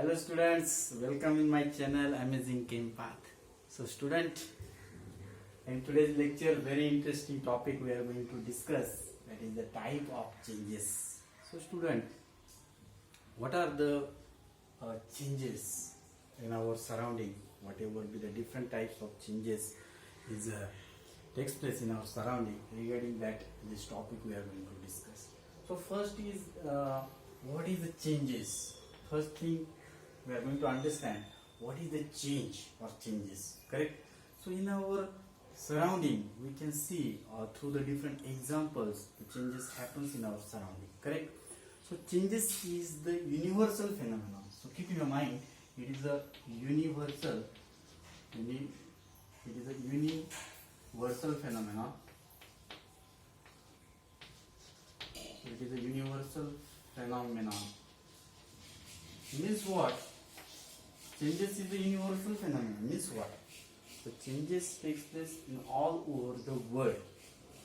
Hello students, welcome in my channel Amazing Game Path. So student, in today's lecture very interesting topic we are going to discuss, that is the type of changes. So student, what are the changes in our surrounding? Whatever be the different types of changes is takes place in our surrounding, regarding that this topic we are going to discuss. So first is what is the changes? First thing we are going to understand what is the change or changes, correct? So in our surrounding we can see through the different examples the changes happens in our surrounding, correct? So changes is the universal phenomenon. So keep in your mind it is a universal phenomenon. It is a universal phenomenon. Means what? Changes is a universal phenomenon. Means what? The changes takes place in all over the world.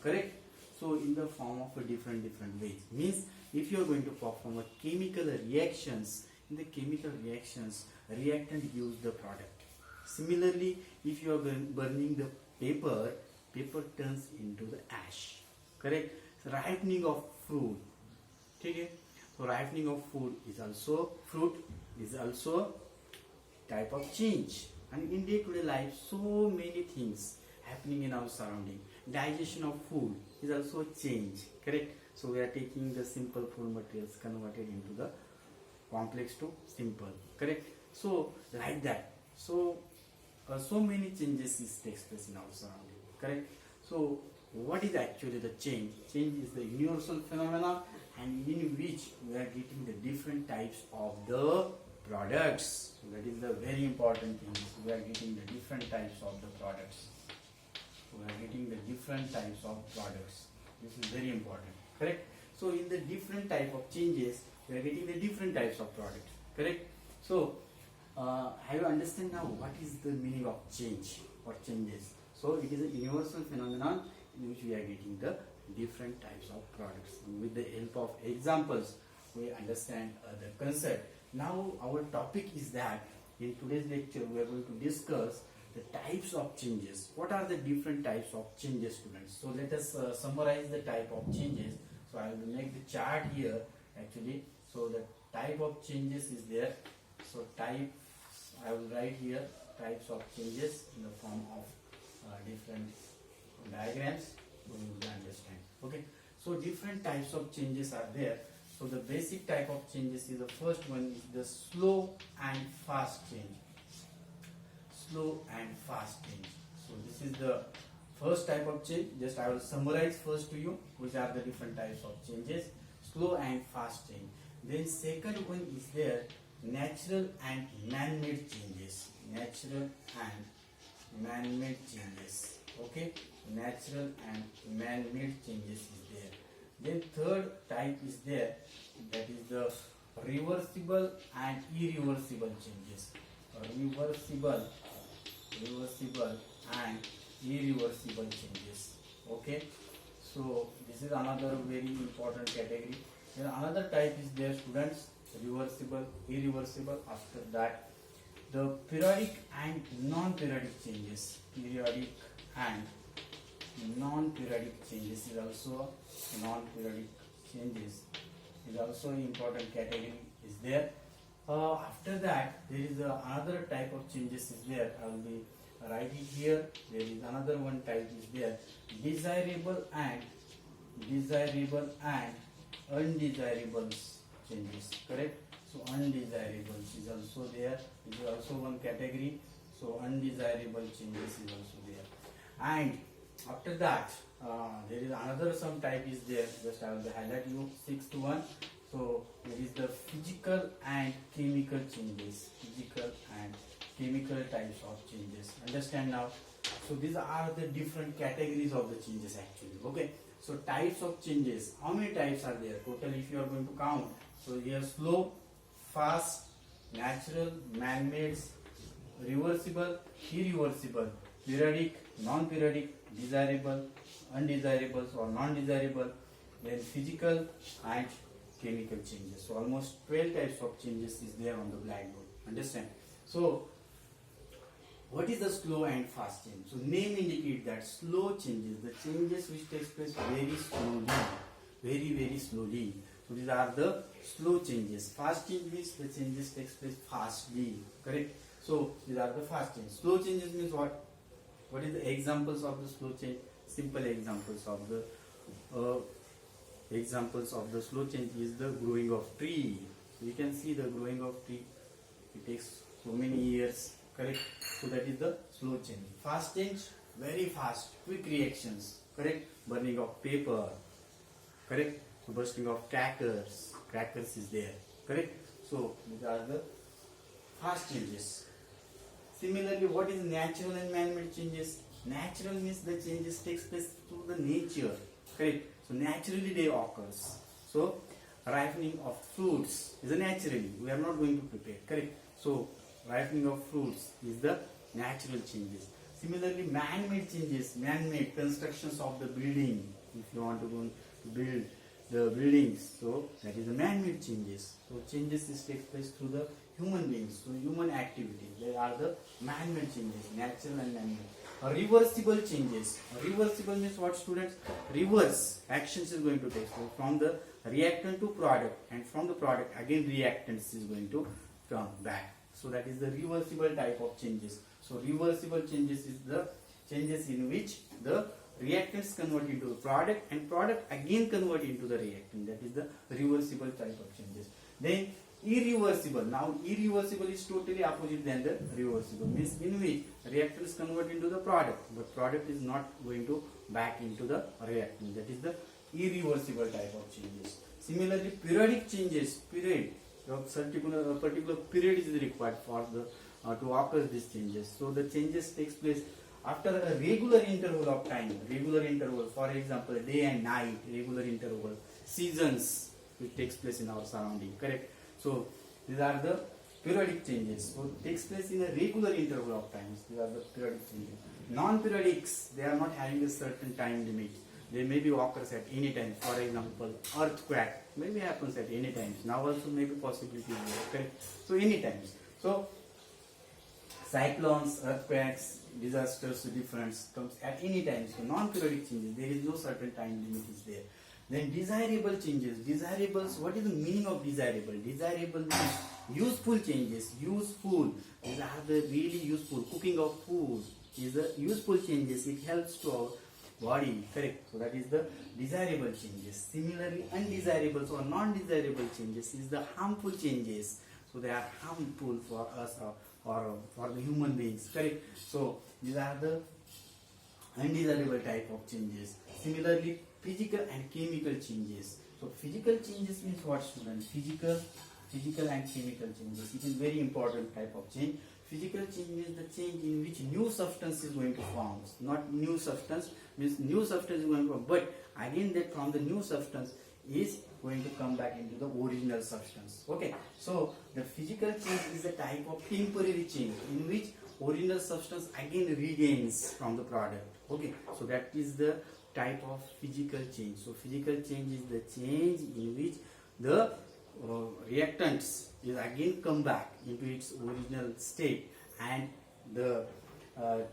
Correct? So in the form of a different ways. Means if you are going to perform a chemical reactions, in the chemical reactions, reactant gives the product. Similarly, if you are burning the paper, paper turns into the ash. Correct? So ripening of fruit. Okay? So ripening of fruit is also type of change. And in day-to-day life, so many things happening in our surrounding. Digestion of food is also a change. Correct? So we are taking the simple food materials converted into the complex to simple. Correct? So like that. So so many changes takes place in our surrounding. Correct? So what is actually the change? Change is the universal phenomenon, and in which we are getting the different types of the products. So that is the very important thing. So we are getting the different types of the products. We are getting the different types of products. This is very important. Correct? So in the different type of changes, we are getting the different types of products. Correct? So have you understand now what is the meaning of change or changes? So it is a universal phenomenon in which we are getting the different types of products. And with the help of examples, we understand the concept. Now our topic is that in today's lecture we are going to discuss the types of changes. What are the different types of changes, students? So let us summarize the type of changes. So I will make the chart here actually. So the type of changes is there. So type, I will write here types of changes in the form of different diagrams, so you will understand. Okay, so different types of changes are there. So the basic type of changes is the first one is the slow and fast change. Slow and fast change. So this is the first type of change. Just I will summarize first to you which are the different types of changes. Slow and fast change. Then second one is there natural and man-made changes. Natural and man-made changes. Okay, natural and man-made changes is there. Then third type is there, that is the reversible and irreversible changes. Reversible and irreversible changes. Okay, so this is another very important category. Then another type is there, students, reversible, irreversible. After that, the periodic and non-periodic changes. Periodic and non-periodic changes is also non-periodic changes is also important category is there. After that, there is another type of changes is there. I will be writing here. There is another one type is there, desirable and undesirable changes. Correct? So undesirables is also there. It is also one category. So undesirable changes is also there. And after that, there is another some type is there. Just I will highlight you sixth one. So there is the physical and chemical changes. Physical and chemical types of changes. Understand now? So these are the different categories of the changes actually. Okay. So types of changes. How many types are there? Total if you are going to count. So here slow, fast, natural, man-made, reversible, irreversible, periodic, non-periodic, desirable, undesirables or non-desirable, then physical and chemical changes. So almost 12 types of changes is there on the blackboard. Understand? So what is the slow and fast change? So name indicate that slow changes, the changes which takes place very slowly, very slowly. So these are the slow changes. Fast changes, the changes takes place fastly. Correct? So these are the fast changes. Slow changes means what? What is the examples of the slow change? Simple examples of the slow change is the growing of tree. So you can see the growing of tree. It takes so many years. Correct? So that is the slow change. Fast change, very fast, quick reactions. Correct? Burning of paper. Correct? So bursting of crackers. Crackers is there. Correct? So these are the fast changes. Similarly, what is natural and man-made changes? Natural means the changes takes place through the nature. Correct? So naturally they occurs. So ripening of fruits is a naturally. We are not going to prepare. Correct? So ripening of fruits is the natural changes. Similarly, man-made changes, man-made constructions of the building. If you want to go to build the buildings, so that is the man-made changes. So changes is takes place through the human beings, so human activities. They are the man-made changes, natural and man-made. Reversible changes. Reversible means what, students? Reverse actions is going to take place from the reactant to product, and from the product again reactants is going to come back. So that is the reversible type of changes. So reversible changes is the changes in which the reactants convert into the product and product again convert into the reactant. That is the reversible type of changes. Then irreversible. Now irreversible is totally opposite than the reversible. Means in which reactants convert into the product, but product is not going to back into the reactant. That is the irreversible type of changes. Similarly, periodic changes. Period. A particular period is required for the to occur these changes. So the changes takes place after a regular interval of time. Regular interval, for example, day and night. Regular interval, seasons, which takes place in our surrounding. Correct. So these are the periodic changes. So it takes place in a regular interval of times. These are the periodic changes. Non-periodics, they are not having a certain time limit. They may be occurs at any time. For example, earthquake maybe happens at any time. Now also maybe possibility is there. Okay? So any times. So cyclones, earthquakes, disasters, difference comes at any time. So non-periodic changes, there is no certain time limit is there. Then desirable changes. Desirables, what is the meaning of desirable? Desirable means useful changes. Useful. These are the really useful. Cooking of food is a useful changes. It helps to our body. Correct. So that is the desirable changes. Similarly, undesirables or non-desirable changes is the harmful changes. So they are harmful for us or for the human beings. Correct. So these are the undesirable type of changes. Similarly, physical and chemical changes. So physical changes means what, students? Physical and chemical changes. It is very important type of change. Physical change means the change in which new substance is going to form. Not new substance means new substance is going to form, but again that from the new substance is going to come back into the original substance. Okay. So the physical change is a type of temporary change in which original substance again regains from the product. Okay. So that is the type of physical change. So physical change is the change in which the reactants is again come back into its original state, and the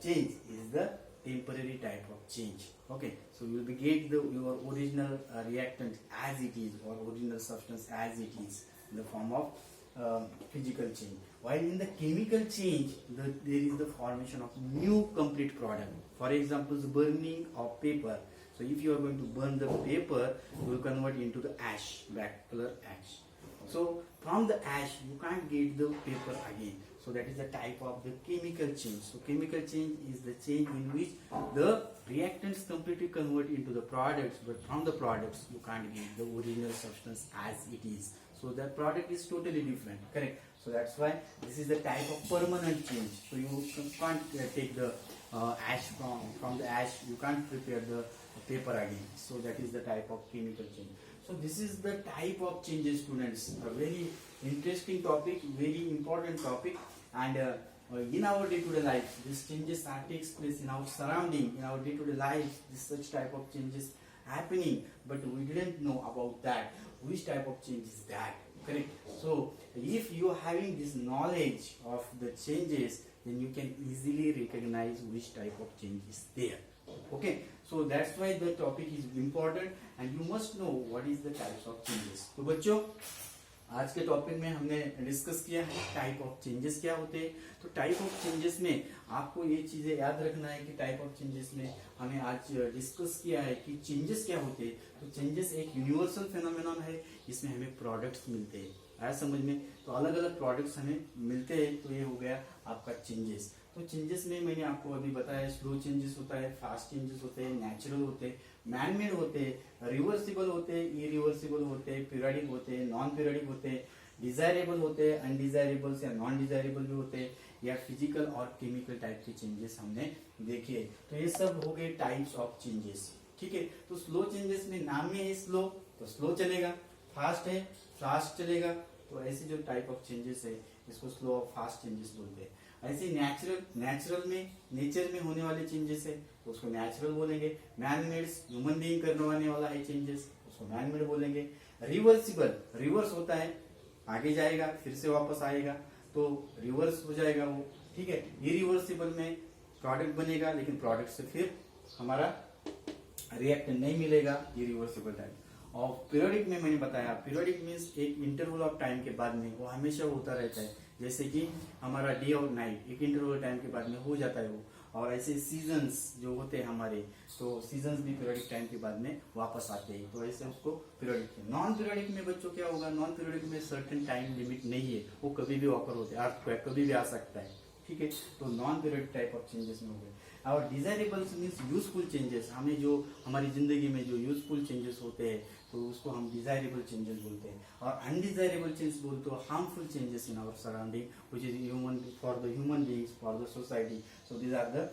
change is the temporary type of change. Okay, so you will be get your original reactant as it is, or original substance as it is, in the form of physical change. While in the chemical change, there is the formation of new complete product. For example, the burning of paper. So if you are going to burn the paper, you will convert into the ash, black color ash. So from the ash, you can't get the paper again. So that is the type of the chemical change. So chemical change is the change in which the reactants completely convert into the products, but from the products you can't get the original substance as it is. So that product is totally different. Correct. So that's why this is the type of permanent change. So you can't take the ash from the ash. You can't prepare the paper again. So that is the type of chemical change. So this is the type of changes, students. A very interesting topic, very important topic, and in our day-to-day life, these changes takes place in our surrounding, in our day-to-day life. This such type of changes happening, but we didn't know about that. which type of change is that, correct? So if you are having this knowledge of the changes, then you can easily recognize which type of change is there. Okay, so that's why the topic is important and you must know what is the types of changes. तो बच्चों आज के topic में हमने discuss किया है type of changes क्या होते हैं. तो टाइप ऑफ चेंजेस में आपको ये चीजें याद रखना है कि टाइप ऑफ चेंजेस में हमें आज डिस्कस किया है कि चेंजेस क्या होते हैं. तो चेंजेस एक यूनिवर्सल फेनोमेनन है, इसमें हमें प्रोडक्ट्स मिलते हैं. आया समझ में? तो अलग अलग प्रोडक्ट्स हमें मिलते हैं, तो ये हो गया आपका चेंजेस. तो चेंजेस में मैंने आपको अभी बताया स्लो चेंजेस होता है, फास्ट चेंजेस होते हैं, नेचुरल होते हैं, मैन मेड होते हैं, रिवर्सिबल होते हैं, इरिवर्सिबल होते हैं, पीरियडिक होते हैं, नॉन पीरियडिक होते हैं, डिजायरेबल होते हैं, अनडिजायरेबल या नॉन डिजायरेबल भी होते हैं, या फिजिकल और केमिकल टाइप के चेंजेस हमने देखे. तो ये सब हो गए टाइप्स ऑफ चेंजेस. ठीक है, तो स्लो चेंजेस में नाम में है स्लो, तो स्लो चलेगा. फास्ट है, फास्ट चलेगा. तो ऐसे जो टाइप ऑफ चेंजेस है इसको स्लो और फास्ट चेंजेस बोलते हैं. ऐसे नेचुरल में नेचर में होने वाले चेंजेस है तो उसको नेचुरल बोलेंगे. मैन मेड ह्यूमन बीइंग करने वाला है चेंजेस, उसको मैन मेड बोलेंगे. रिवर्सिबल, रिवर्स होता है, आगे जाएगा फिर से वापस आएगा तो रिवर्स हो जाएगा वो. ठीक है, इरिवर्सिबल में प्रोडक्ट बनेगा लेकिन प्रोडक्ट से फिर हमारा रिएक्टेंट नहीं मिलेगा, इरिवर्सिबल टाइप. और पीरियडिक में मैंने बताया, पीरियडिक मीन्स एक इंटरवल ऑफ टाइम के बाद में वो हमेशा होता रहता है. जैसे कि हमारा डे और नाइट एक इंटरवल टाइम के बाद में हो जाता है वो. और ऐसे सीजन्स जो होते हैं हमारे, तो सीजन्स भी पीरियडिक टाइम के बाद में वापस आते हैं. तो ऐसे उसको पीरियडिक. नॉन पीरियडिक में बच्चों क्या होगा, नॉन पीरियडिक में सर्टेन टाइम लिमिट नहीं है, वो कभी भी ऑकर होते हैं, अर्थक्वेक कभी भी आ सकता है. ठीक है, तो non periodic type of changes में हो गए. और डिजायरेबल्स मीन्स यूजफुल चेंजेस, हमें जो हमारी जिंदगी में जो यूजफुल चेंजेस होते हैं तो उसको हम डिजायरेबल चेंजेस बोलते हैं. और अनडिजायरेबल चेंज बोलते हो harmful changes in our surrounding which is human for the human beings, for the society. So these are the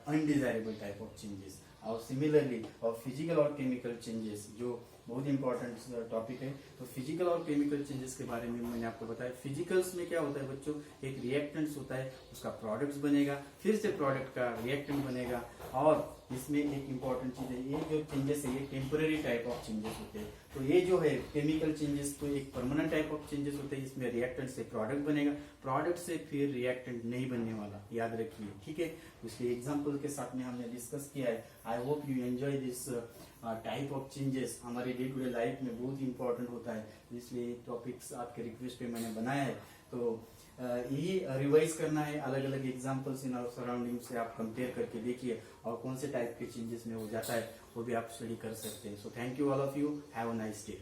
undesirable type of changes. और सिमिलरली और फिजिकल और केमिकल चेंजेस जो बहुत इंपॉर्टेंट टॉपिक है. तो physical और केमिकल चेंजेस के बारे में मैंने आपको बताया. फिजिकल्स में क्या होता है बच्चों, एक रिएक्टेंट्स होता है, उसका प्रोडक्ट्स बनेगा, फिर से प्रोडक्ट का रिएक्टेंट बनेगा. और इसमें एक इंपॉर्टेंट चीज है, ये जो चेंजेस है ये टेम्पररी टाइप ऑफ चेंजेस होते हैं. तो ये जो है केमिकल चेंजेस तो एक परमानेंट टाइप ऑफ चेंजेस होते हैं. इसमें रिएक्टेंट से प्रोडक्ट बनेगा, प्रोडक्ट से फिर रिएक्टेंट नहीं बनने वाला, याद रखिए. ठीक है, इसके एग्जांपल के साथ में हमने डिस्कस किया है. I hope you enjoy this type of changes. हमारे डे टू डे लाइफ में बहुत इंपॉर्टेंट होता है, इसलिए टॉपिक्स आपके रिक्वेस्ट पे मैंने बनाया है. तो यही रिवाइज करना है, अलग अलग एग्जांपल्स इन आवर सराउंडिंग से आप कंपेयर करके देखिए और कौन से टाइप के चेंजेस में हो जाता है वो भी आप स्टडी कर सकते हैं. So thank you all of you, have a nice day.